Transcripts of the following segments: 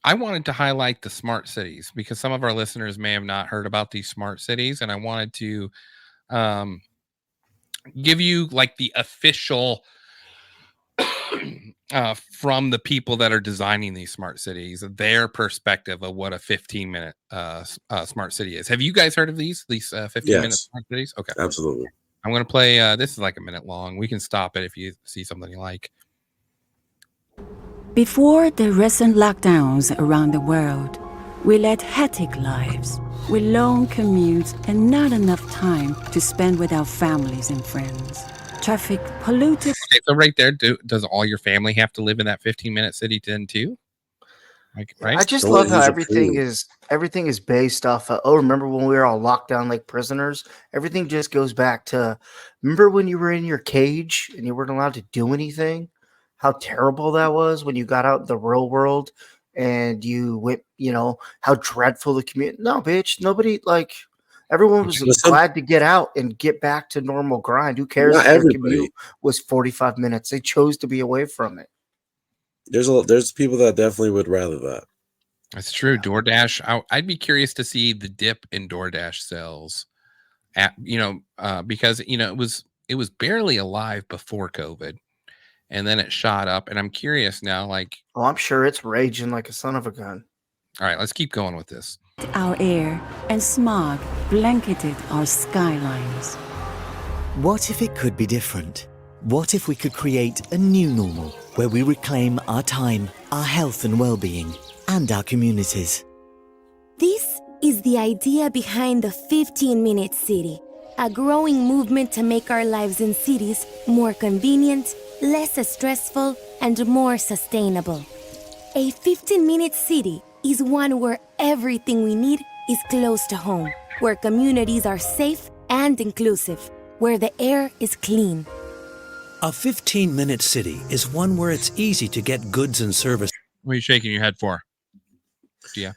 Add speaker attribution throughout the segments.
Speaker 1: I wanted to highlight the smart cities because some of our listeners may have not heard about these smart cities, and I wanted to um, give you like the official from the people that are designing these smart cities, their perspective of what a 15-minute smart city is. Have you guys heard of these 15-minute
Speaker 2: Yes,
Speaker 1: smart cities? Okay,
Speaker 2: absolutely.
Speaker 1: I'm going to play. This is like a minute long. We can stop it if you see something you like.
Speaker 3: Before the recent lockdowns around the world, we led hectic lives with long commutes and not enough time to spend with our families and friends. Traffic polluted.
Speaker 1: Okay, so right there, does all your family have to live in that 15-minute city then too? Like, right?
Speaker 4: I just
Speaker 2: Don't let
Speaker 4: love how
Speaker 2: he's approved.
Speaker 4: everything is based off of. Oh, remember when we were all locked down like prisoners? Everything just goes back to. Remember when you were in your cage and you weren't allowed to do anything? How terrible that was when you got out in the real world and you went. How dreadful the community. No, bitch. Nobody like. Everyone was
Speaker 2: Listen,
Speaker 4: glad to get out and get back to normal grind. Who cares
Speaker 2: not
Speaker 4: if their
Speaker 2: everybody.
Speaker 4: commute was 45 minutes? They chose to be away from it.
Speaker 2: There's people that definitely would rather that.
Speaker 1: That's true. DoorDash. I'd be curious to see the dip in DoorDash sales at because it was barely alive before COVID, and then it shot up. And I'm curious now, like,
Speaker 4: Oh, I'm sure it's raging like a son of a gun.
Speaker 1: all right, let's keep going with this.
Speaker 3: Our air and smog blanketed our skylines.
Speaker 5: What if it could be different? What if we could create a new normal where we reclaim our time, our health and well-being, and our communities?
Speaker 6: This is the idea behind the 15-minute city, a growing movement to make our lives in cities more convenient, less stressful, and more sustainable. A 15-minute city is one where everything we need is close to home, where communities are safe and inclusive, where the air is clean.
Speaker 7: A 15-minute city is one where it's easy to get goods and services.
Speaker 1: What are you shaking your head for? Yeah.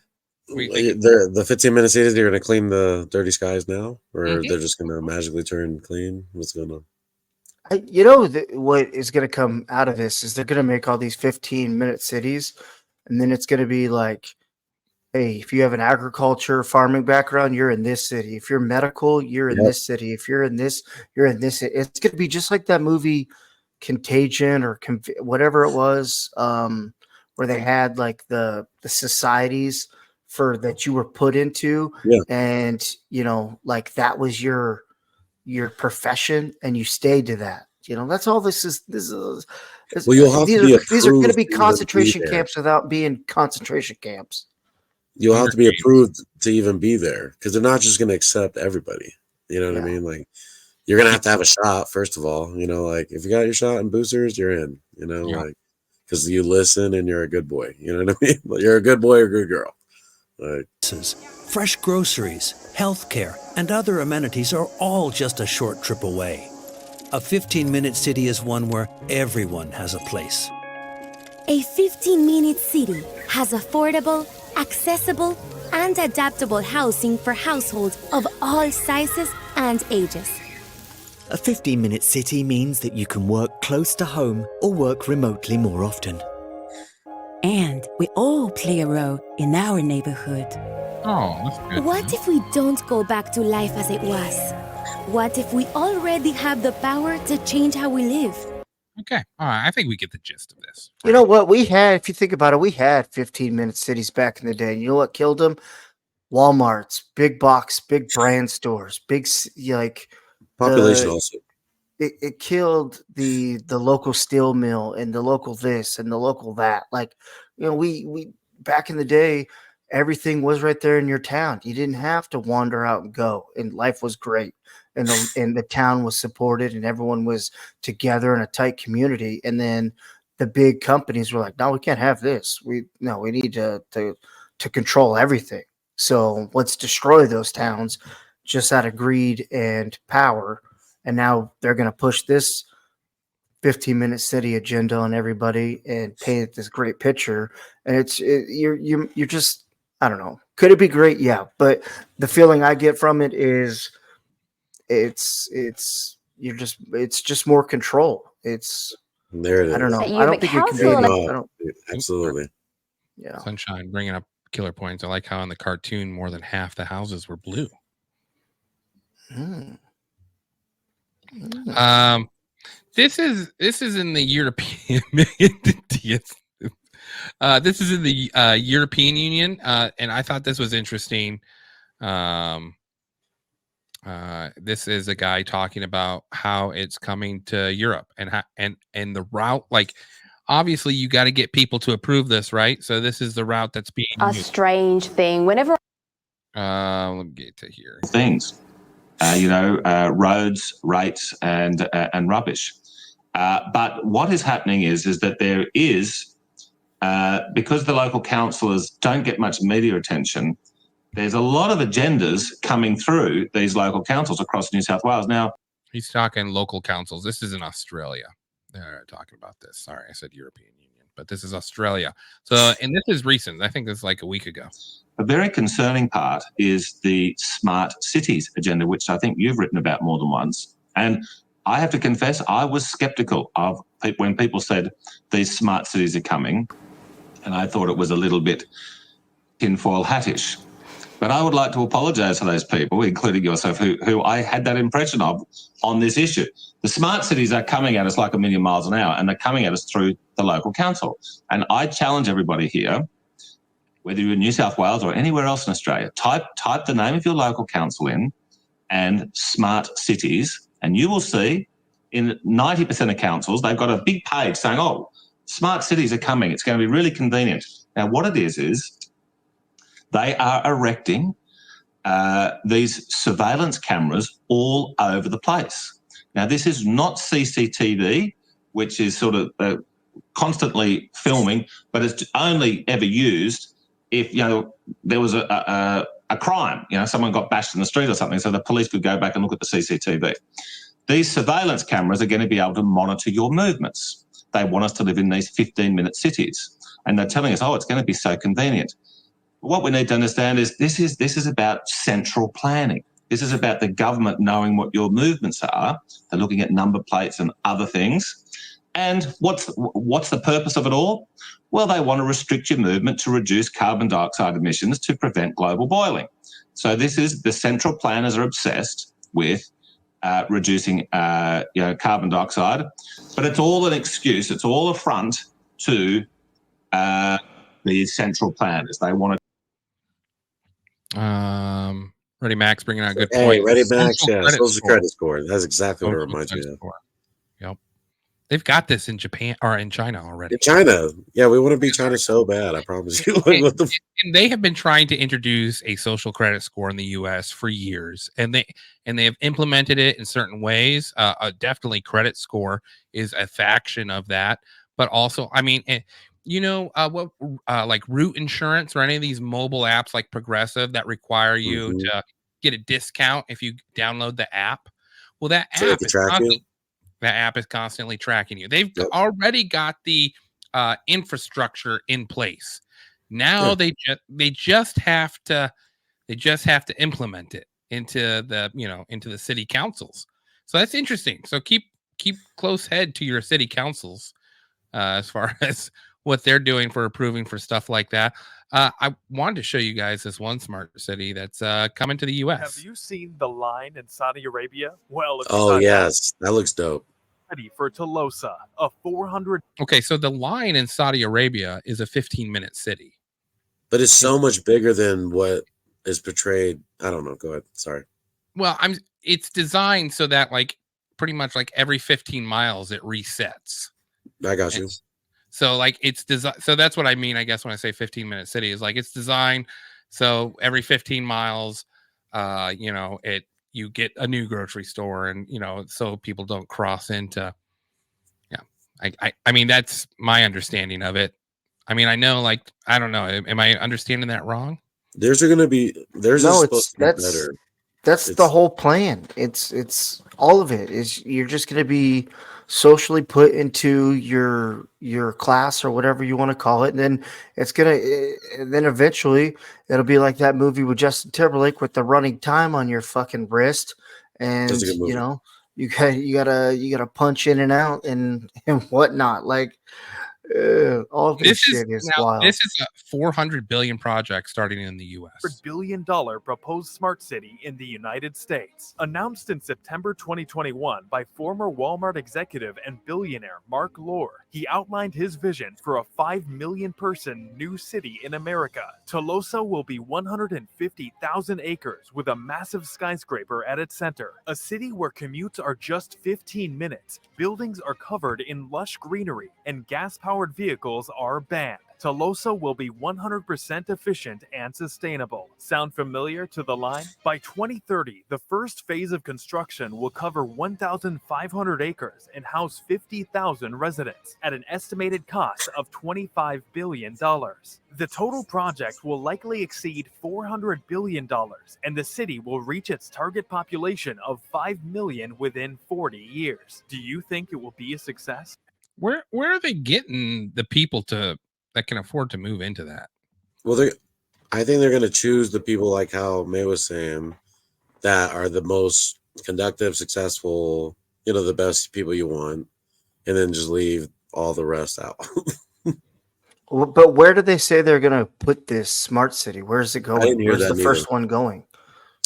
Speaker 2: The 15-minute cities, you're going to clean the dirty skies now, or they're just going to magically turn clean? What's going on?
Speaker 4: What is going to come out of this is they're going to make all these 15-minute cities, and then it's going to be like, hey, if you have an agriculture, farming background, you're in this city. If you're medical, you're in this city. If you're in this, you're in this. It's going to be just like that movie Contagion or whatever it was, where they had like the societies for that you were put into, and like that was your profession, and you stayed to that. That's all this is.
Speaker 2: Well, you'll have to be approved.
Speaker 4: These are going to be concentration camps without being concentration camps.
Speaker 2: You'll have to be approved to even be there because they're not just going to accept everybody. You know what I mean? Like, you're going to have a shot, first of all. Like, if you got your shot and boosters, you're in. Like, because you listen and you're a good boy. You know what I mean? You're a good boy or a good girl. Like,
Speaker 7: fresh groceries, healthcare, and other amenities are all just a short trip away. A 15-minute city is one where everyone has a place.
Speaker 6: A 15-minute city has affordable, accessible, and adaptable housing for households of all sizes and ages.
Speaker 5: A 15-minute city means that you can work close to home or work remotely more often.
Speaker 3: And we all play a role in our neighborhood.
Speaker 1: Oh, that's good.
Speaker 6: What if we don't go back to life as it was? What if we already have the power to change how we live?
Speaker 1: Okay. All right. I think we get the gist of this.
Speaker 4: You know what? We had, if you think about it, we had 15-minute cities back in the day. You know what killed them? Walmarts, big box, big brand stores, big, like...
Speaker 2: population also.
Speaker 4: It killed the local steel mill and the local this and the local that. Like, we back in the day, everything was right there in your town. You didn't have to wander out and go, and life was great. And the town was supported, and everyone was together in a tight community. And then the big companies were like, "No, we can't have this. We need to control everything. So let's destroy those towns just out of greed and power." And now they're going to push this 15-minute city agenda on everybody and paint this great picture. And you're just, I don't know. Could it be great? Yeah. But the feeling I get from it is it's just more control.
Speaker 2: There it is.
Speaker 4: I don't know. I don't think it can be.
Speaker 2: Absolutely.
Speaker 4: Yeah.
Speaker 1: Sunshine bringing up killer points. I like how in the cartoon more than half the houses were blue. This is in the European this is in the European Union, and I thought this was interesting. This is a guy talking about how it's coming to Europe and how, and the route. Like, obviously, you got to get people to approve this, right? So this is the route that's being
Speaker 8: a
Speaker 1: used.
Speaker 8: strange thing. Whenever
Speaker 1: Let me get to here.
Speaker 9: Things, roads, rates, and rubbish. But what is happening is that there is, because the local councillors don't get much media attention, there's a lot of agendas coming through these local councils across New South Wales. Now,
Speaker 1: he's talking local councils. This is in Australia. They're talking about this. Sorry, I said European Union, but this is Australia. So, and this is recent. I think this is like a week ago.
Speaker 9: a very concerning part is the smart cities agenda, which I think you've written about more than once. And I have to confess, I was skeptical of when people said these smart cities are coming, and I thought it was a little bit tinfoil hattish. But I would like to apologise to those people, including yourself, who I had that impression of on this issue. The smart cities are coming at us like a million miles an hour, and they're coming at us through the local council. And I challenge everybody here, whether you're in New South Wales or anywhere else in Australia, type the name of your local council in and smart cities, and you will see in 90% of councils, they've got a big page saying, oh, smart cities are coming. It's going to be really convenient. Now, what it is they are erecting these surveillance cameras all over the place. Now, this is not CCTV, which is sort of constantly filming, but it's only ever used if, you know, there was a crime, you know, someone got bashed in the street or something, so the police could go back and look at the CCTV. These surveillance cameras are going to be able to monitor your movements. They want us to live in these 15-minute cities, and they're telling us, oh, it's going to be so convenient. What we need to understand is this is about central planning. This is about the government knowing what your movements are. They're looking at number plates and other things. And what's the purpose of it all? Well, they want to restrict your movement to reduce carbon dioxide emissions to prevent global boiling. So this is the central planners are obsessed with reducing carbon dioxide, but it's all an excuse. It's all a front to the central planners. They want to.
Speaker 1: Ready Max bringing out a good
Speaker 2: Hey,
Speaker 1: point.
Speaker 2: Ready Max, yeah, social credit score. That's exactly what it reminds me of.
Speaker 1: Yep, they've got this in Japan or in China already.
Speaker 2: In China, yeah, we want to be China so bad. I promise you.
Speaker 1: And they have been trying to introduce a social credit score in the U.S. for years, and they have implemented it in certain ways. Definitely, credit score is a faction of that, but also, I mean. Like root insurance or any of these mobile apps like Progressive that require you to get a discount if you download the app. Well, that app is constantly tracking you. They've already got the infrastructure in place. Now they just have to implement it into the city councils. So that's interesting. So keep close head to your city councils as far as what they're doing for approving for stuff like that. I wanted to show you guys this one smart city that's coming to the U.S.
Speaker 10: Have you seen the line in Saudi Arabia? Well,
Speaker 2: yes, that looks dope.
Speaker 10: Ready for Tolosa, a 400.
Speaker 1: Okay, so the line in Saudi Arabia is a 15-minute city,
Speaker 2: but it's so much bigger than what is portrayed. I don't know. Go ahead. Sorry.
Speaker 1: Well, it's designed so that like pretty much like every 15 miles it resets.
Speaker 2: I got you.
Speaker 1: So like it's designed. So that's what I mean, I guess, when I say 15-minute city is like it's designed so every 15 miles, you get a new grocery store, and so people don't cross into. Yeah, I mean that's my understanding of it. I mean I know, like, I don't know. Am I understanding that wrong?
Speaker 2: That's
Speaker 4: the whole plan. It's all of it is you're just going to be socially put into your class or whatever you want to call it, and then then eventually it'll be like that movie with Justin Timberlake with the running time on your fucking wrist, and you gotta punch in and out and whatnot. Like All this shit is wild.
Speaker 1: This is a 400 billion project starting in the U.S.
Speaker 10: $100 billion proposed smart city in the United States. Announced in September 2021 by former Walmart executive and billionaire Mark Lore, he outlined his vision for a 5 million person new city in America. Tolosa will be 150,000 acres with a massive skyscraper at its center. A city where commutes are just 15 minutes, buildings are covered in lush greenery, and gas-powered vehicles are banned. Tolosa will be 100% efficient and sustainable. Sound familiar to the line? By 2030, the first phase of construction will cover 1,500 acres and house 50,000 residents at an estimated cost of $25 billion. The total project will likely exceed $400 billion, and the city will reach its target population of 5 million within 40 years. Do you think it will be a success?
Speaker 1: Where are they getting the people that can afford to move into that?
Speaker 2: Well, I think they're going to choose the people, like how May was saying, that are the most conductive, successful, the best people you want, and then just leave all the rest out.
Speaker 4: But where do they say they're going to put this smart city? Where is it going?
Speaker 2: didn't hear
Speaker 4: Where's
Speaker 2: that
Speaker 4: the first
Speaker 2: neither.
Speaker 4: one going?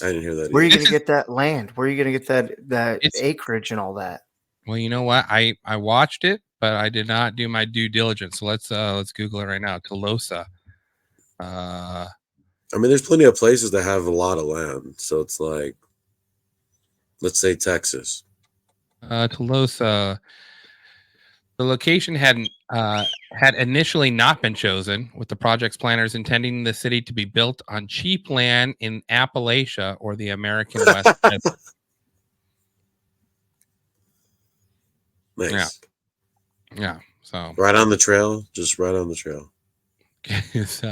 Speaker 2: I didn't hear that.
Speaker 4: Where are you
Speaker 2: either.
Speaker 4: going to get that land? Where are you going to get that
Speaker 1: It's-
Speaker 4: acreage and all that?
Speaker 1: Well, you know what? I watched it, but I did not do my due diligence. So let's Google it right now. Tolosa.
Speaker 2: I mean, there's plenty of places that have a lot of land. So it's like, let's say Texas.
Speaker 1: Tolosa. The location had initially not been chosen, with the project's planners intending the city to be built on cheap land in Appalachia or the American West.
Speaker 2: Nice.
Speaker 1: Yeah. So
Speaker 2: Right on the trail. Just right on the trail.
Speaker 1: it's,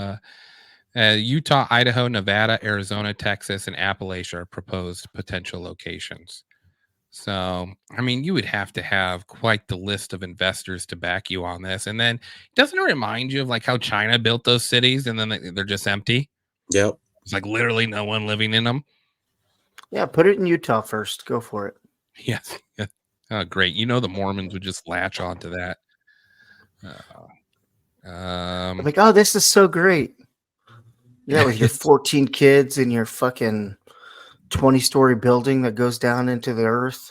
Speaker 1: Utah, Idaho, Nevada, Arizona, Texas, and Appalachia are proposed potential locations. So, I mean, you would have to have quite the list of investors to back you on this. And then doesn't it remind you of like how China built those cities and then they're just empty?
Speaker 2: Yep.
Speaker 1: It's like literally no one living in them.
Speaker 4: Yeah, put it in Utah first. Go for it.
Speaker 1: Yes. Yeah. Oh, great. The Mormons would just latch onto that.
Speaker 4: I'm like, oh, this is so great. Yeah, with your 14 kids and your fucking 20-story building that goes down into the earth.